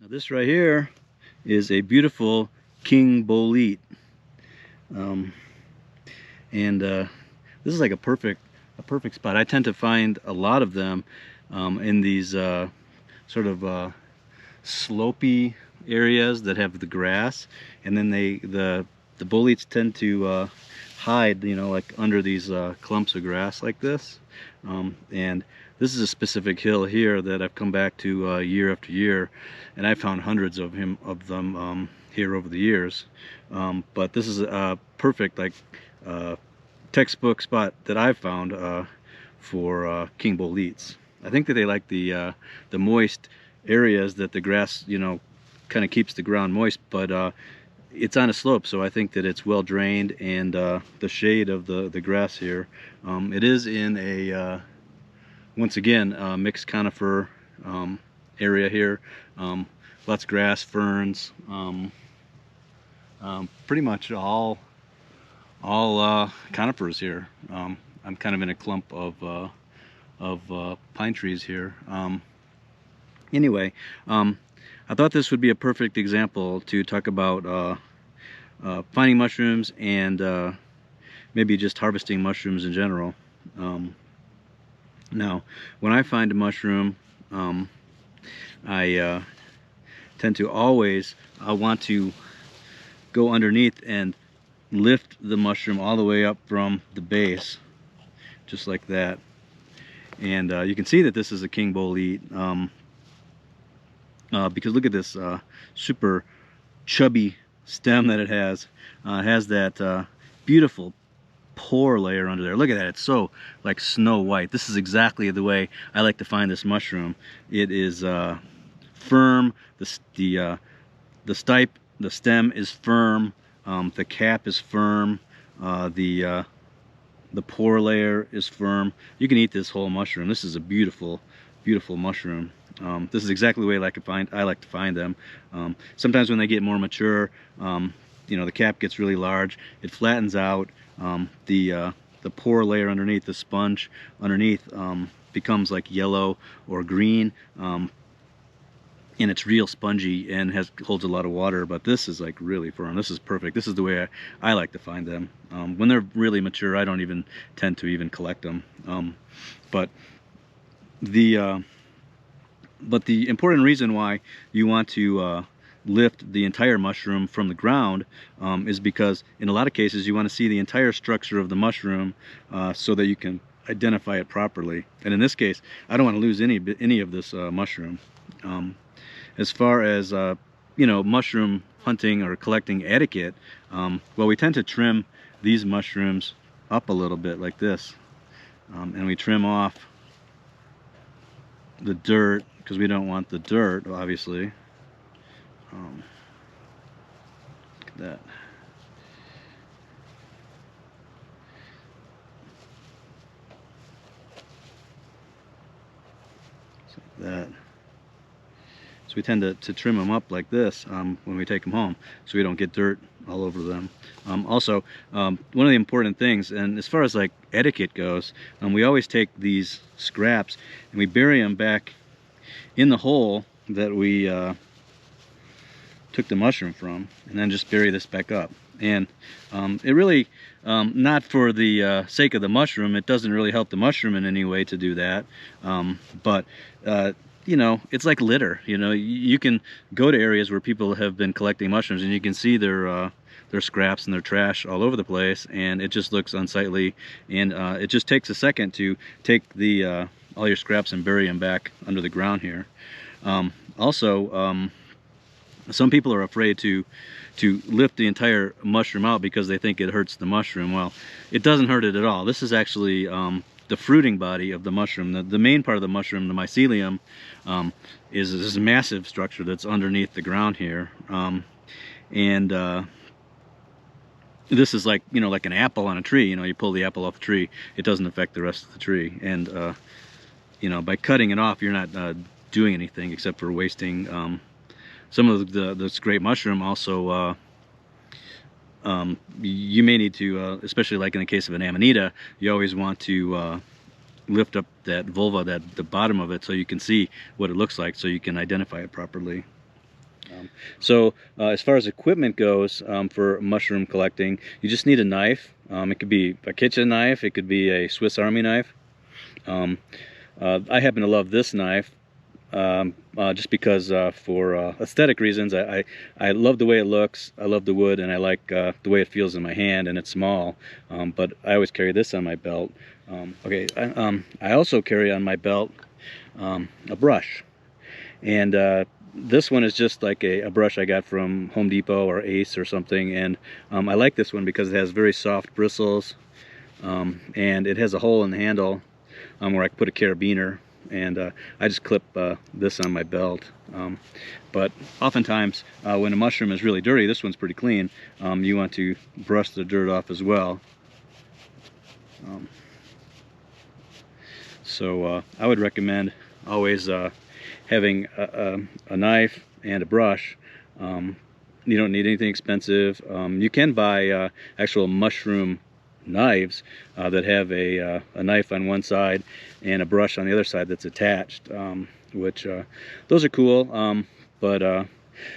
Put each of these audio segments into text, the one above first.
Now this right here is a beautiful king bolete, and this is like a perfect spot. I tend to find a lot of them in these sort of slopey areas that have the grass, and then the boletes tend to hide, you know, like under these clumps of grass like this. And this is a specific hill here that I've come back to year after year, and I found hundreds of them here over the years. But this is a perfect, like, textbook spot that I've found for king boletes. I think that they like the moist areas that the grass, you know, kind of keeps the ground moist, but it's on a slope, so I think that it's well drained, and the shade of the grass here, it is in a once again mixed conifer area here. Lots of grass, ferns, pretty much all conifers here. I'm kind of in a clump of pine trees here. Anyway, I thought this would be a perfect example to talk about finding mushrooms and maybe just harvesting mushrooms in general. Now, when I find a mushroom, I tend to always want to go underneath and lift the mushroom all the way up from the base, just like that. And you can see that this is a king bolete, because look at this super chubby stem that it has. It has that beautiful pore layer under there. Look at that, it's so like snow white. This is exactly the way I like to find this mushroom. It is firm, the stem is firm, the cap is firm, the pore layer is firm. You can eat this whole mushroom. This is a beautiful mushroom. This is exactly the way I like to find them. Sometimes when they get more mature, you know, the cap gets really large, it flattens out, the pore layer underneath, the sponge underneath, becomes like yellow or green, and it's real spongy and holds a lot of water. But this is like really firm. This is perfect. This is the way I like to find them. When they're really mature, I don't even tend to even collect them. But the important reason why you want to lift the entire mushroom from the ground is because in a lot of cases you want to see the entire structure of the mushroom so that you can identify it properly. And in this case, I don't want to lose any of this mushroom. As far as you know, mushroom hunting or collecting etiquette, well, we tend to trim these mushrooms up a little bit like this, and we trim off the dirt because we don't want the dirt, obviously. Look at that. Just like that. So we tend to trim them up like this when we take them home, so we don't get dirt all over them. Also, one of the important things, and as far as like etiquette goes, we always take these scraps and we bury them back in the hole that we took the mushroom from, and then just bury this back up. And it really, not for the sake of the mushroom, it doesn't really help the mushroom in any way to do that, but you know, it's like litter. You know, you can go to areas where people have been collecting mushrooms and you can see their scraps and their trash all over the place, and it just looks unsightly. And it just takes a second to take all your scraps and bury them back under the ground here. Also, some people are afraid to lift the entire mushroom out because they think it hurts the mushroom. Well, it doesn't hurt it at all. This is actually the fruiting body of the mushroom. The main part of the mushroom, the mycelium, is this massive structure that's underneath the ground here. This is like, you know, like an apple on a tree. You know, you pull the apple off the tree, it doesn't affect the rest of the tree. And you know, by cutting it off, you're not doing anything except for wasting some of this great mushroom. Also, you may need to, especially like in the case of an amanita, you always want to lift up that vulva, the bottom of it, so you can see what it looks like, so you can identify it properly. So as far as equipment goes, for mushroom collecting, you just need a knife. It could be a kitchen knife, it could be a Swiss Army knife. I happen to love this knife just because for aesthetic reasons. I love the way it looks, I love the wood, and I like the way it feels in my hand, and it's small. But I always carry this on my belt. I also carry on my belt a brush. And this one is just like a brush I got from Home Depot or Ace or something. And I like this one because it has very soft bristles. And it has a hole in the handle where I can put a carabiner. And I just clip this on my belt. But oftentimes when a mushroom is really dirty, this one's pretty clean, you want to brush the dirt off as well. So I would recommend always having a knife and a brush. You don't need anything expensive. You can buy actual mushroom knives that have a knife on one side and a brush on the other side that's attached, which those are cool, but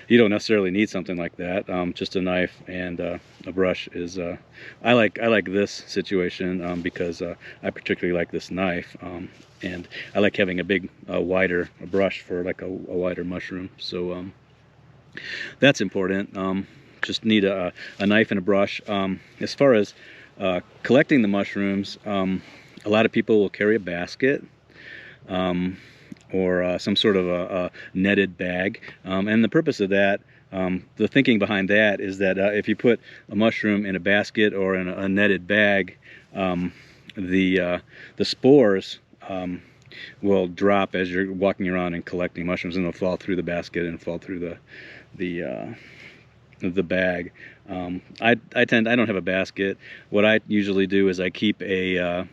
you don't necessarily need something like that. Just a knife and a brush is I like this situation because I particularly like this knife, and I like having a big wider brush for like a wider mushroom. So that's important. Just need a knife and a brush. As far as collecting the mushrooms, a lot of people will carry a basket or some sort of a netted bag, and the purpose of that, the thinking behind that is that if you put a mushroom in a basket or in a netted bag, the spores will drop as you're walking around and collecting mushrooms, and they'll fall through the basket and fall through the bag. I don't have a basket. What I usually do is I keep a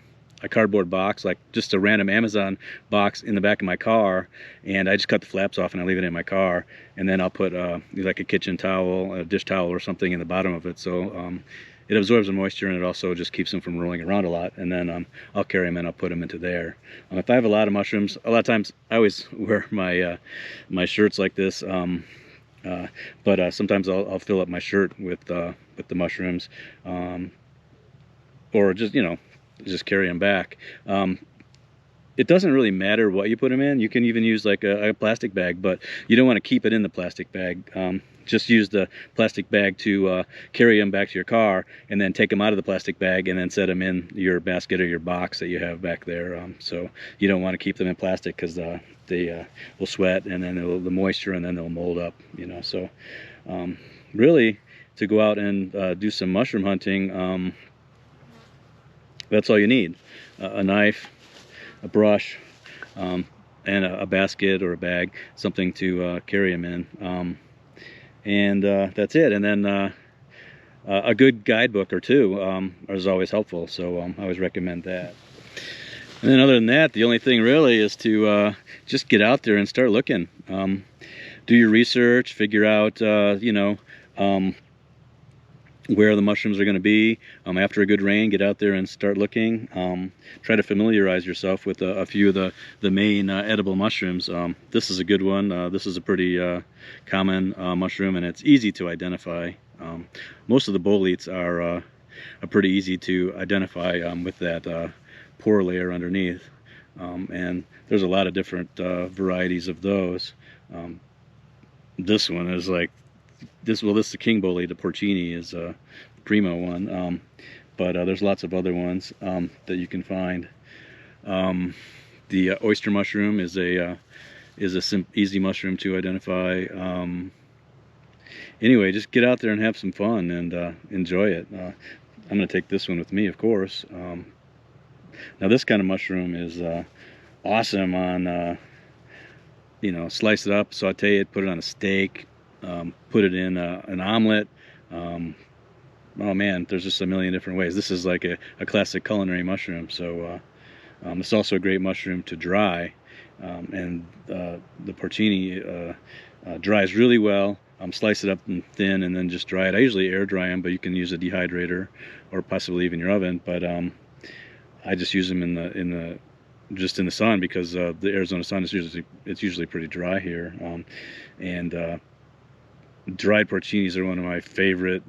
cardboard box, like just a random Amazon box, in the back of my car, and I just cut the flaps off and I leave it in my car, and then I'll put like a kitchen towel, a dish towel or something in the bottom of it, so it absorbs the moisture, and it also just keeps them from rolling around a lot. And then I'll carry them and I'll put them into there. If I have a lot of mushrooms, a lot of times I always wear my my shirts like this, but sometimes I'll fill up my shirt with the mushrooms, or just, you know, just carry them back. It doesn't really matter what you put them in. You can even use like a plastic bag, but you don't want to keep it in the plastic bag. Just use the plastic bag to carry them back to your car, and then take them out of the plastic bag and then set them in your basket or your box that you have back there. So you don't want to keep them in plastic because they will sweat, and then the moisture, and then they'll mold up, you know. So really, to go out and do some mushroom hunting, that's all you need: a knife, a brush, and a basket or a bag, something to carry them in, and that's it. And then a good guidebook or two is always helpful, so I always recommend that. And then other than that, the only thing really is to just get out there and start looking. Do your research, figure out you know, where the mushrooms are going to be. After a good rain, get out there and start looking. Try to familiarize yourself with a few of the main edible mushrooms. This is a good one. This is a pretty common mushroom, and it's easy to identify. Most of the boletes are pretty easy to identify with that pore layer underneath. And there's a lot of different varieties of those. This one is like, this is the king bolete. The porcini is a primo one, but there's lots of other ones that you can find. The oyster mushroom is a easy mushroom to identify. Anyway, just get out there and have some fun and enjoy it. I'm going to take this one with me, of course. Now this kind of mushroom is awesome on, you know, slice it up, saute it, put it on a steak. Put it in an omelet. Oh man, there's just a million different ways. This is like a classic culinary mushroom. So it's also a great mushroom to dry, and the porcini dries really well. Slice it up thin and then just dry it. I usually air dry them, but you can use a dehydrator or possibly even your oven. But I just use them just in the sun, because the Arizona sun is usually pretty dry here, and dried porcinis are one of my favorite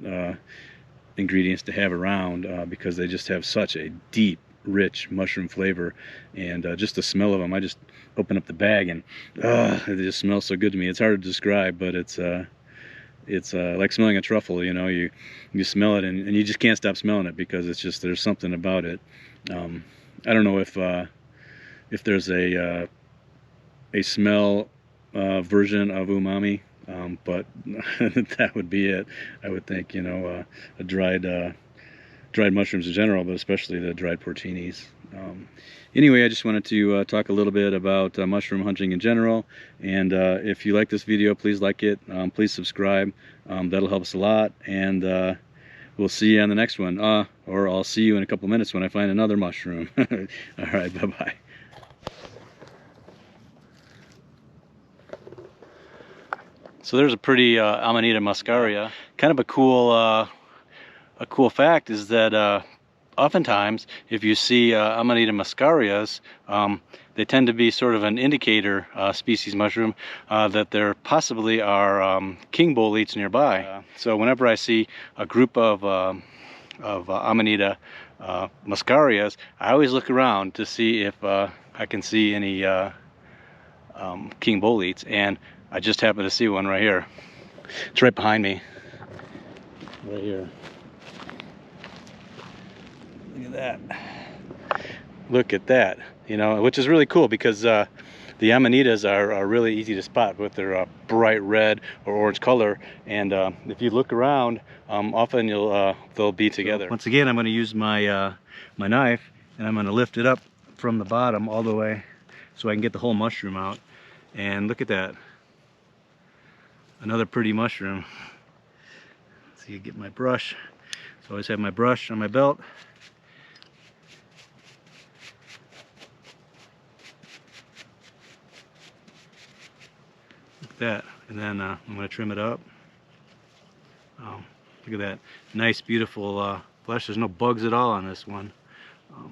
ingredients to have around because they just have such a deep, rich mushroom flavor, and just the smell of them. I just open up the bag and it just smells so good to me. It's hard to describe, but it's like smelling a truffle. You know, you smell it and you just can't stop smelling it because it's just, there's something about it. I don't know if there's a smell version of umami, but that would be it. I would think, you know, a dried mushrooms in general, but especially the dried porcinis. Anyway, I just wanted to talk a little bit about mushroom hunting in general, and if you like this video, please like it, please subscribe. That'll help us a lot, and we'll see you on the next one, or I'll see you in a couple minutes when I find another mushroom. All right, bye-bye. So there's a pretty Amanita muscaria. Kind of a cool fact is that oftentimes, if you see Amanita muscarias, they tend to be sort of an indicator species mushroom that there possibly are king boletes nearby. So whenever I see a group of Amanita muscarias, I always look around to see if I can see any king boletes, and I just happened to see one right here. It's right behind me. Right here. Look at that. Look at that. You know, which is really cool because the Amanitas are really easy to spot with their bright red or orange color, and if you look around, often they'll be together. So once again, I'm going to use my my knife, and I'm going to lift it up from the bottom all the way so I can get the whole mushroom out. And look at that. Another pretty mushroom. So you get my brush. So I always have my brush on my belt. Look at that. And then I'm going to trim it up. Oh, look at that. Nice, beautiful flesh. There's no bugs at all on this one,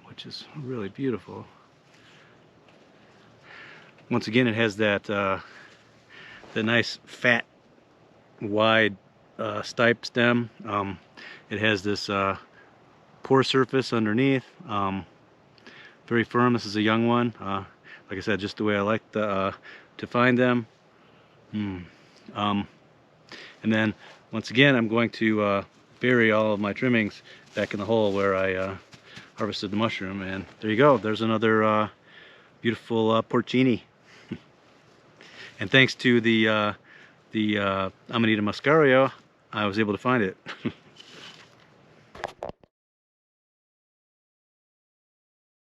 which is really beautiful. Once again, it has that the nice fat wide stipe stem. It has this pore surface underneath, very firm. This is a young one, like I said, just the way I like to find them. And then once again, I'm going to bury all of my trimmings back in the hole where I harvested the mushroom, and there you go. There's another beautiful porcini. And thanks to the Amanita muscaria, I was able to find it.